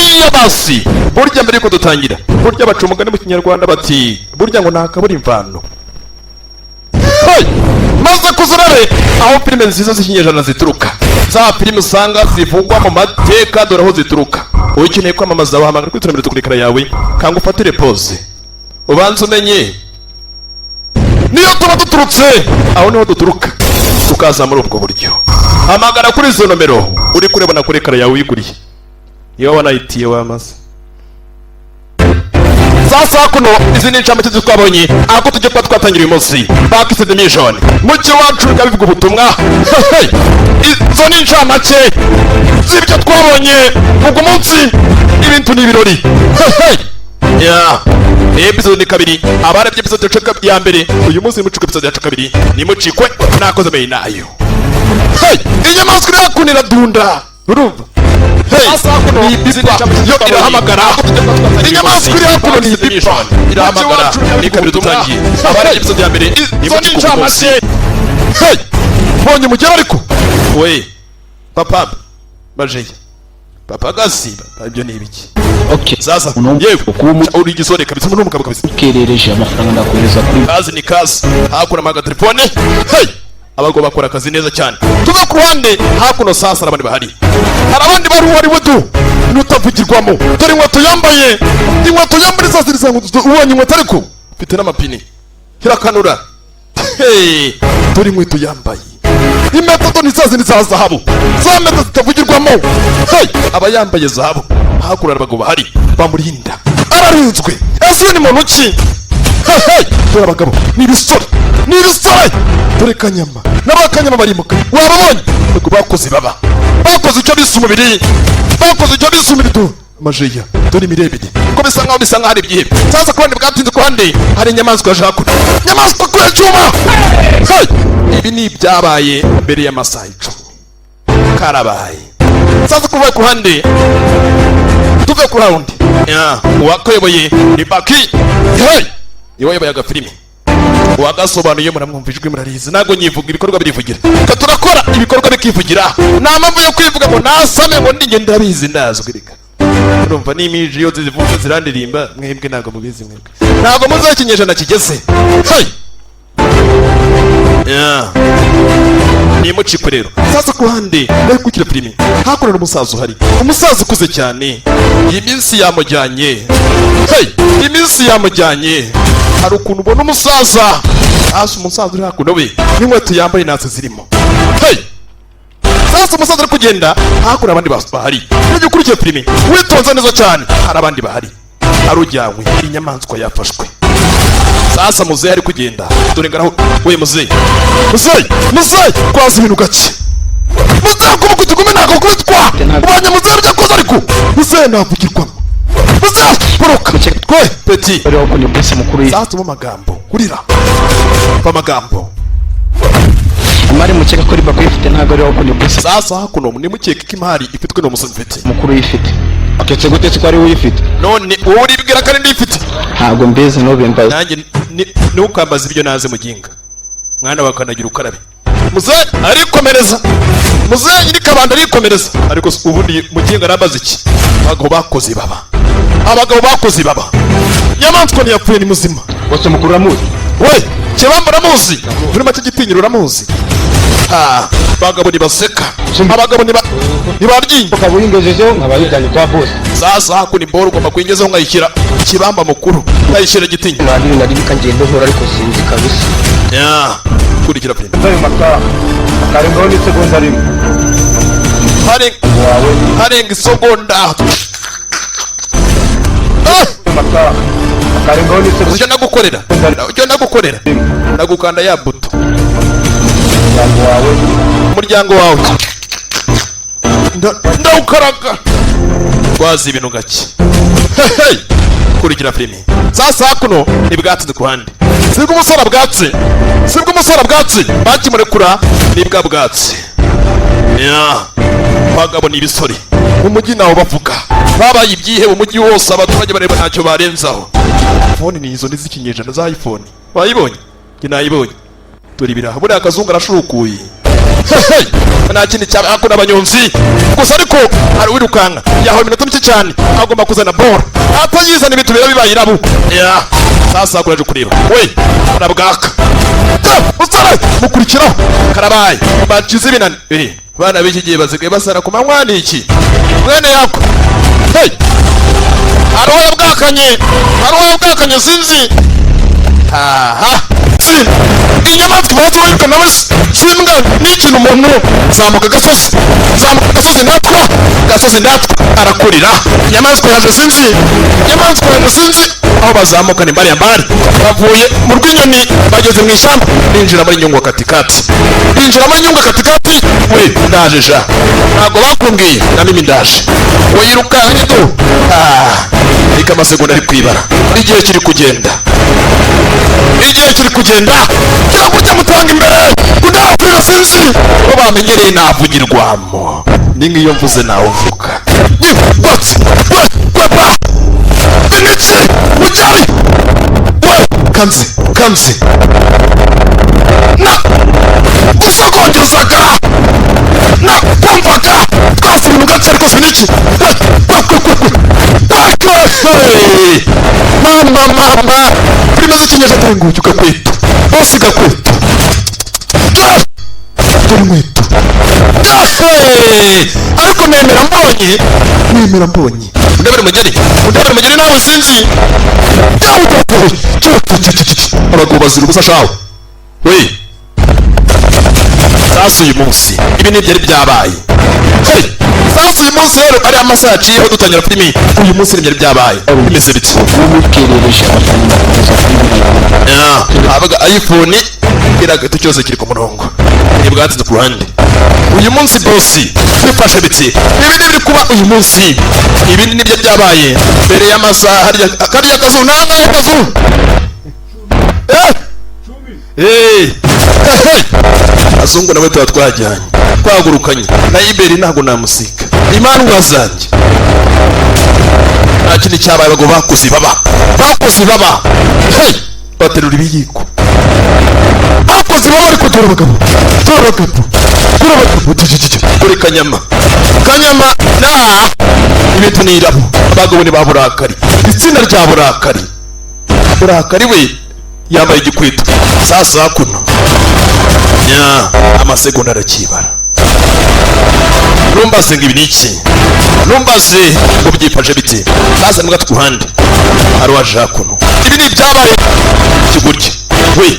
hariya basi burya mbere yuko dutangira burya baca umugani mu kinyarwanda bati burya ngo ntakabura imvano. Maze kuzurare aho filime nziza z'ikinyejana zituruka, za filime usanga zivugwa mu mateka dore aho zituruka. Ukeneye kwamamaza wahamagara kuri turemere tukurikira yawe kanga ufatire pause ubanze umenye niyo tuba duturutse aho niho duturuka tukaza muri ubwo buryo. Hamagara kuri izo nomero uri kurebana kuri ekara yawe uyiguriye iyo wanayitiye wamaze. Sasa kuno izi ni ncamake twabonye ako tujye kuba twatangira uyu munsi bakise de mission mucyo wacu yabivuga ubutumwa. Izo ni ncamake z'ibyo twabonye ubwo munsi ibintu ni ibirori. Ya episode ni kabiri abarebye episode ya mbere uyu munsi mucuka episode ya kabiri ni mucikwe nakoze meyi nayo. Inyamaswa yakunira dunda urumva. Ni bizita yo irahamagara inyamaswa iri hakuno ni bipa irahamagara ni kabiri dutangiye abarebye episode ya mbere ni mucikwe munsi. Bonye mugera ariko we papa bajeya papa gasiba ibyo ni ibiki? Okay. Sasa yewe uri gisore kabisa muno mugabo kabisa ukerereje amafaranga ndakohereza kuri kazi ni kazi hakuna maga telefone. Abago bakora akazi neza cyane tuva ku ruhande hakuno. Sasa abandi bahari hari abandi bari wari wedu nutavugirwamo dore inkweto yambaye inkweto yambaye sasa zirisangu ubonye inkweto ariko mfite n'amapine hirakanura. Dore inkweto yambaye imeto ni sasa ni za zahabu za meto zitavugirwamo. Aba yambaye zahabu hakura abago bahari bamurinda ararinzwe. Ese ni muntu ki? Dore abagabo ni ibisore dore Kanyama n'abakanyama barimuka wababonye ubwo bakoze baba bakoze icyo bisa umubiri do majeya dore imirebere ko bisa nkaho hari ibyihebe. Sasa kubandi bwatinze ku hande hari inyamaswa yakura inyamaswa kure cyuma. Ibi ni byabaye mbere y'amasaha 10 karabaye. Sasa kuva ku hande tuve ku round uwakoyoboye ni Baki. Yoyoboye agafilime wagasobanuye muramwumva ijwi murarize nago nyivuga ibikorwa birivugira turakora ibikorwa bikivugira nta mpamvu yo kwivuga ngo nasame ngo ndinge ndabizi ndazwe reka urumva n'imiji yo zivuga zirandirimba mwebwe ntago mubizi mwebwe ntago muzi ikinyejana kigeze. Ni mucikwe rero. Sasa ku hande bari kukira filime hakorera umusaza uhari umusaza ukuze cyane iminsi yamujyanye. Iminsi yamujyanye hari ukuntu ubona umusaza hasi umusaza uri hakuno we n'inkweto yambaye natse zirimo. Sasa umusaza ari kugenda hakura abandi bahari iyo ukurikiye filime witonze neza cyane hari abandi bahari arujyanywe inyamaswa yafashwe. Sasa muzehe ari kugenda dore ngaraho we muzehe kwaza ibintu gake muzehe kuko tugume nako kwitwa ubanye muzehe ujya koza ariko muzehe navugirwamo muzehe poroka twe peti bari wakunye bese mukuru. Sasa mu magambo kurira amagambo imari mukeka ko riba kwifite ntago ari wakunye bese. Sasa hakuno ni mukeka ko imari ifitwe no musozi mfite mukuru yifite aketse gutetse ko ari uyifite none wowe uribwira kandi ndifite ntago mbeze no bembaye nanjye ni ukambaza ibyo naze muginga mwana wakanagira ukarabe. Muzehe arikomereza muzehe nyiri kabanda arikomereza ariko ubundi muginga arabaza iki? Abagabo bakoze baba nyamaswa ntiyapfuye ni muzima. Wose mukuru ramuzi we Kibamba ramuzi muri make gitinyiro ramuzi. Bagabo ni baseka abagabo ni baryinye ukabuhingejejeho nkabayijyanye kwa boss. Sasa hakuni boro ugomba kwingezaho nkayishyira Kibamba mukuru nkayishyira gitinyiro nari bikangenda nkora ariko sinzi kabisa. Kurikira filime ayo makara akarengaho n'isegonda rimwe harenga isegonda akarengaho n'isegonda icyo nagukorera nagukanda ya buto umuryango wawe ndawukaraga wazi ibintu gake. Kurikira filime. Sasa hakuno ni bwatsi ku hande sibwo umusara bwatsi bakimurekura ni bwa bwatsi. Bagabo ni ibisore umujyi nawo bavuga babaye ibyihe umujyi wose abaturage bareba ntacyo barenzaho. Phone ni izo n'izikinyejana za iPhone wayibonye nayibonye dore ibiraha buri akazungu arashukuye. nta kindi cyaba hakuna abanyonzi gusa ariko hari wirukanka yaho iminota mike cyane agomba kuzana bora atayizana ibintu bira bibaye irabu sasa kuraje kureba we arabwaka usara mukurikiraho karabaye bacize binani bana b'iki gihe bazigaye basara ku manywa n'iki mwene yako aroho yabwakanye sinzi inyamaswa bazi wirukana wese simbwa n'ikintu umuntu zamuka agasozi ndatwa arakurira inyamaswa yaje sinzi aho bazamuka ni mbari bavuye mu rw'inyoni bageze mu ishyamba binjira muri nyungwa katikati we ndaje sha ntabwo bakumbwiye na mimi ndaje we yirukanye tu reka amasegonda ari kwibara igihe kiri kugenda cyangwa mutanga imbere kudahapfira sinzi bo bamenyereye navugirwamo ni nk'iyo mvuze nawe uvuga iniki mucyari we kanzi na gusogongezaga na kumvaga twasuye mu gace ariko siniki mama primaze kinyeje atenguke ukakwita bose gakwita dore inkweto ariko nemera mbonye undabere mugeni nawe sinzi abagabo bazira ubusa shawe we sasa uyu munsi ibi ni byari byabaye sasa uyu munsi rero ari amasaha yaciyeho dutangira filimi uyu munsi ni byari byabaye bimeze biti habaga iPhone iragati cyose kiri ku murongo ni bwatsinze ku ruhande uyu munsi bosi bifashe biti ibindi biri kuba uyu munsi ibindi nibyo byabaye mbere y'amasaha harya kazu nangaye kazu azungu nawe tuba twajyanye twagurukanye na iberi ntabwo namusika imandwa zanjye nta kindi cyabaye bago bakoze baba baterura ibiyiko bakoze baba ariko dore abagabo dore kanyama ibintu ni irabo abagabo ni ba burakari itsinda rya burakari we yambaye igikwito sasa kuno amasegonda arakibara numbaze ngo ibi niki numbaze ngo byifashe biti sasa nibwo tukuhande ari waje kuno ibi ni byabaye kigurye we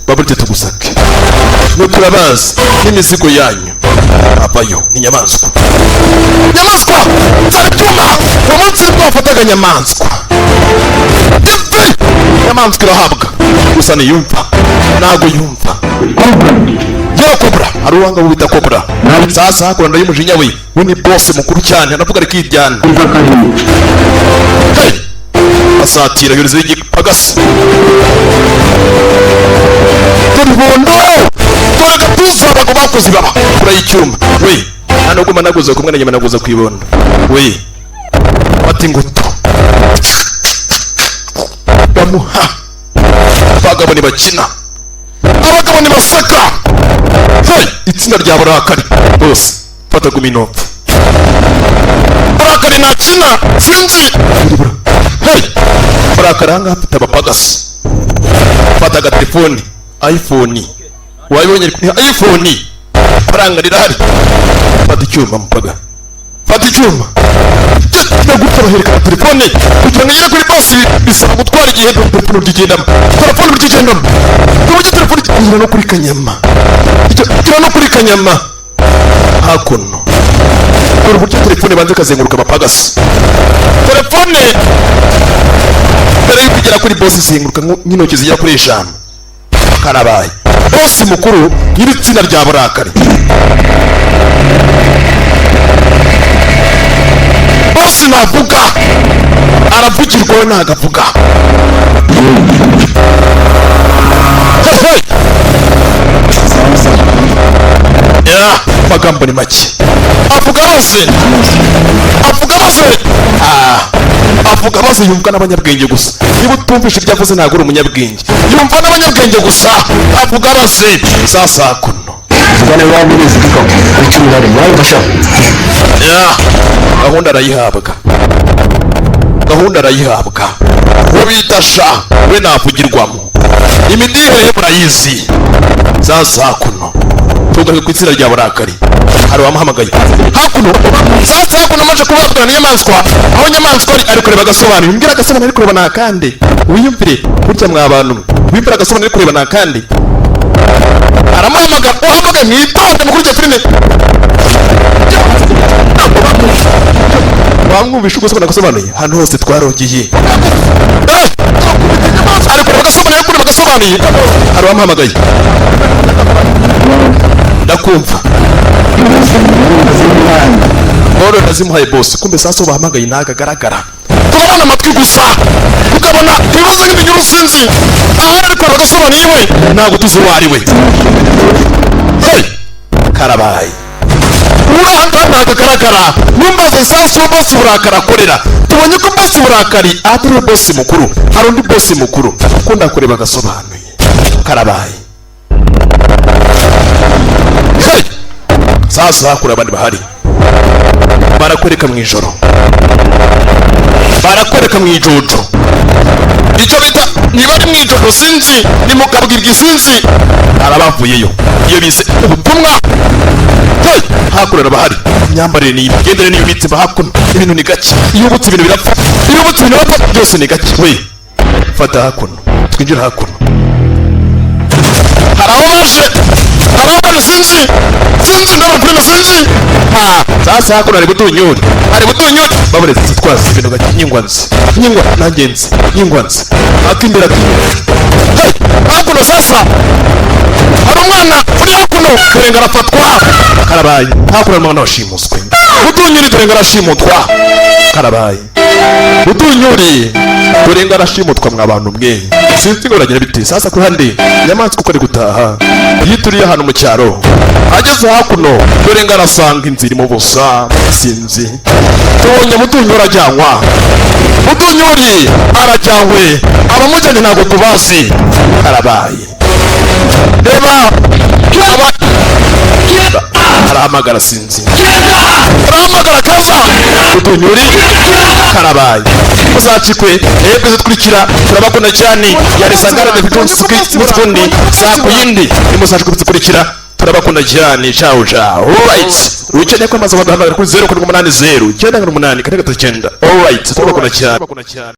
baburite tugusake nuturabazi n'imizigo yanyu abayo ni nyamaswa zaratuma umunsi twafataga nyamaswa irahabwa gusa niyumva ntago yumva yo kobra hari uwanga bita kobra sasa hakuranda y'umujinya we ni boss mukuru cyane anavuga ari kijyana asatira yurize y'igipagasi turibondo dore gatuza bago bakoze baba kura y'icyuma we hano guma naguza kumwe na nyama naguza kwibondo we bati nguto bamuha abagabo ni bakina abagabo ni basaka itsinda rya burakari bose fata guminopfu burakari nakina sinzi burakari ahangaha afite abapagasi fata agatelefoni iPhone wabibonye iPhone faranga rirahari fata icyuma mupaga fata icyuma nagupfa baherekana telefone kugira ngo ngere kuri bosi bisaba gutwara igihe telefone ukigendamo n'uburyo telefone igira no kuri kanyama hakuno dore uburyo telefone banze kazenguruka amapagasi telefone mbere yo kugera kuri bosi izenguruka nk'intoki zigera kuri 5 karabaye bosi mukuru y'itsinda rya burakari bosi navuga aravugirwaho ntagavuga magambo ni make avuga bose yumva n'abanyabwenge gusa niba utumvishe ibyo avuze ntabwo uri umunyabwenge yumva n'abanyabwenge gusa avuga bose sasa kuno Tugane wabiri zikiko. Icumi nari mwayi basha. Gahunda arayihabwa. Wabita sha we navugirwamo. Imidihe murayizi. Sasa kuno. Tugaruke ku itsinda rya burakari. Hari wamuhamagaye. Hakuno. Sasa hakuno amaje kubabwira n'inyamaswa. Aho nyamaswa ari kureba agasobanuro. Imbwira agasobanuro ari kureba nakande. Wiyumvire burya mwa bantu. Wiyumvire agasobanuro ari kureba nakande. Aramuhamagara. Uhamagaye mwitonde mukurikira filime. Wamwumvisha uko agasobanuye. Hano hose twarogeye. Ari kureba agasobanuye. Hari wamuhamagaye. Ndakumva. Oro nazimuhaye boss. Kumbe sasa bahamagaye nagagaragara. Tubona amatwi gusa. Tukabona ibibazo nk'ibinyuru sinzi. Aha ari kureba agasobanuye we. Ntago tuzi wari we. Hey! Karabaye. Uranga nagagaragara. Numbaze sasa boss burakara korera. Tubonye ko boss burakari atari boss mukuru. Hari undi boss mukuru. Kunda kureba agasobanuye. Karabaye. Hey! Sasa kuri abandi bahari. Barakwereka mu ijoro. Barakwereka mu ijojo. Icyo bita niba ari mu ijojo sinzi ni mukabwirwa isinzi. Arabavuyeyo. Iyo bise ubutumwa. Hey! Hakurera bahari. Imyambarire ni imigendere ni ibitse bahakuno. Ibintu ni gake. Iyo ubutse ibintu birapfa. Iyo ubutse ibintu birapfa byose ni gake. We. Fata hakuno. Twinjira hakuno. Harabaje sinzi ndabona kuri sinzi. Sasa hakuno ari gutunyura. Baburetse twazi ibintu gake nyingwa nagenzi nyingwanzi. Akimbira Hey! Hakuno sasa. Hari umwana uri hakuno kurenga arafatwa. Karabaye. Hakuno mwana washimuswe. Gutunyuri turenga arashimutwa. Karabaye. Gutunyuri turenga arashimutwa mwa bantu mwe. Sinzi ngo ragira biti. Sasa ku hande nyamaswa uko ari gutaha. Yituriye hano mu cyaro. Ageze hakuno turenga arasanga inzira mu busa. Sinzi. Tubonye Mutunyuri ajyanwa. Mutunyuri arajyanwe. Abamujyanye ntago tubazi. Karabaye. Reba. Arahamagara sinzi. Arahamagara kaza. Mutunyuri karabaye. Muzacikwe ebwe zikurikira turabakunda cyane. Yari Sangara de Bitonsikundi saa kuyindi. Nimuzacikwe zikurikira turabakunda cyane. Ciao ciao. Alright. Ukeneye kwamaza baduhamagara kuri 080 9 8 9 Alright. Turabakunda cyane.